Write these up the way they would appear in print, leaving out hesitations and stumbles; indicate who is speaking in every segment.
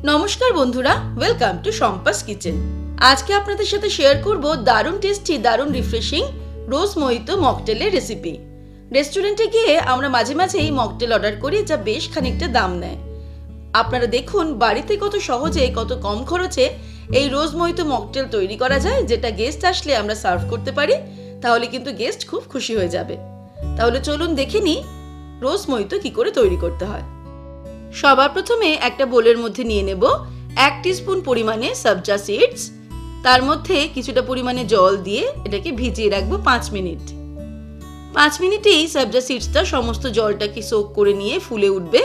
Speaker 1: নমস্কার বন্ধুরা, welcome to Shampa's kitchen. আজকে আপনাদের সাথে শেয়ার করব দারুণ টেস্টি, দারুণ রিফ্রেশিং রোজ মোহিতো মকটেলের রেসিপি। রেস্টুরেন্টে গিয়ে আমরা মাঝে মাঝেই মকটেল অর্ডার করি, যা বেশ খানিকটা দাম নেয়। আপনারা দেখুন বাড়িতে কত সহজে, কত কম খরচে এই রোজ মোহিতো মকটেল তৈরি করা যায়, যেটা গেস্ট আসলে আমরা সার্ভ করতে পারি। তাহলে কিন্তু গেস্ট খুব খুশি হয়ে যাবে। তাহলে চলুন দেখে নিই রোজ মোহিতো কি করে তৈরি করতে হয়। সবার প্রথমে একটা বোলের মধ্যে নিয়ে নেব 1 টিস্পুন পরিমাণে সবজা সিডস। তার মধ্যে কিছুটা পরিমাণে জল দিয়ে এটাকে ভিজিয়ে রাখবো 5 মিনিট। 5 মিনিটেই সবজা সিডসটা সমস্ত জলটাকে সোক করে নিয়ে ফুলে উঠবে।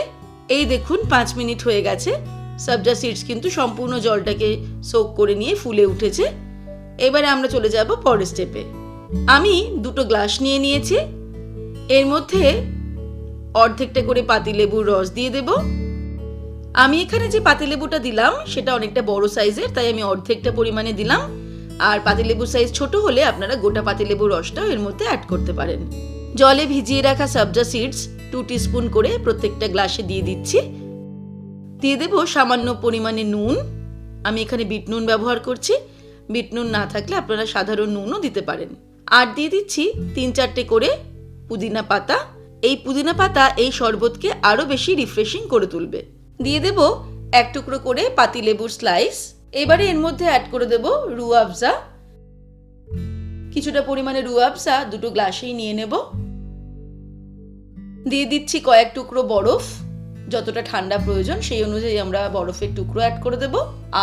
Speaker 1: এই দেখুন 5 মিনিট হয়ে গেছে। সবজা সিডস কিন্তু সম্পূর্ণ জলটাকে সোক করে নিয়ে ফুলে উঠেছে। এবারে আমরা চলে যাব পরের স্টেপে। আমি 2 গ্লাস নিয়ে নিয়েছি। এর মধ্যে অর্ধেকটা করে পাতিলেবুর রস দিয়ে দেব। আমি এখানে যে পাতিলেবুটা দিলাম সেটা অনেকটা বড় সাইজের, তাই আমি অর্ধেকটা পরিমাণে দিলাম। আর পাতিলেবুর সাইজ ছোট হলে আপনারা গোটা পাতিলেবুর রসটাও এর মধ্যে অ্যাড করতে পারেন। জলে ভিজিয়ে রাখা সবজা সিডস 2 টিস্পুন করে প্রত্যেকটা গ্লাসে দিয়ে দিচ্ছি। দিয়ে দেব সামান্য পরিমাণে নুন। আমি এখানে বিট নুন ব্যবহার করছি। বিট নুন না থাকলে আপনারা সাধারণ নুনও দিতে পারেন। আর দিয়ে দিচ্ছি 3-4টে করে পুদিনা পাতা। এই পুদিনা পাতা এই শরবতকে আরো বেশি রিফ্রেশিং করে তুলবে। দিয়ে দেব 1 টুকরো করে পাতিলেবুর স্লাইস। এবারে এর মধ্যে অ্যাড করে দেব রুয়াবজা। কিছুটা পরিমাণে রুয়াবজা 2 গ্লাসেই নিয়ে নেব। দিয়ে দিচ্ছি কয়েক টুকরো বরফ। যতটা ঠান্ডা প্রয়োজন সেই অনুযায়ী আমরা বরফের টুকরো অ্যাড করে দেব।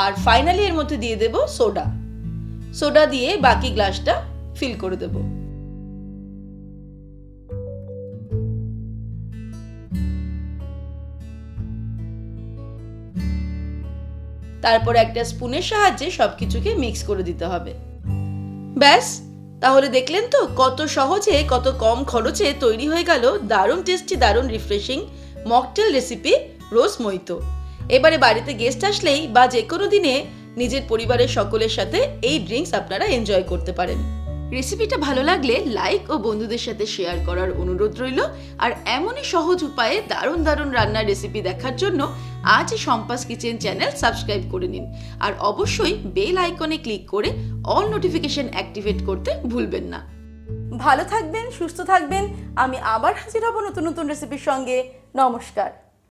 Speaker 1: আর ফাইনালি এর মধ্যে দিয়ে দেব সোডা। সোডা দিয়ে বাকি গ্লাসটা ফিল করে দেব। তারপর একটা স্পুনের সাহায্যে সবকিছুকে মিক্স করে দিতে হবে। ব্যাস, তাহলে দেখলেন তো কত সহজে, কত কম খরচে তৈরি হয়ে গেল দারুণ টেস্টি, দারুণ রিফ্রেশিং মকটেল রেসিপি রোজ মোহিতো। এবারে বাড়িতে গেস্ট আসলেই বা যে কোনো দিনে নিজের পরিবারের সকলের সাথে এই ড্রিঙ্কস আপনারা এনজয় করতে পারেন। রেসিপিটা ভালো লাগলে লাইক ও বন্ধুদের সাথে শেয়ার করার অনুরোধ রইল। আর এমনই সহজ উপায়ে দারুণ দারুণ রান্নার রেসিপি দেখার জন্য আজই শম্পাস কিচেন চ্যানেল সাবস্ক্রাইব করে নিন। আর অবশ্যই বেল আইকনে ক্লিক করে অল নোটিফিকেশন অ্যাক্টিভেট করতে ভুলবেন না। ভালো থাকবেন, সুস্থ থাকবেন। আমি আবার হাজির হব নতুন নতুন রেসিপির সঙ্গে। নমস্কার।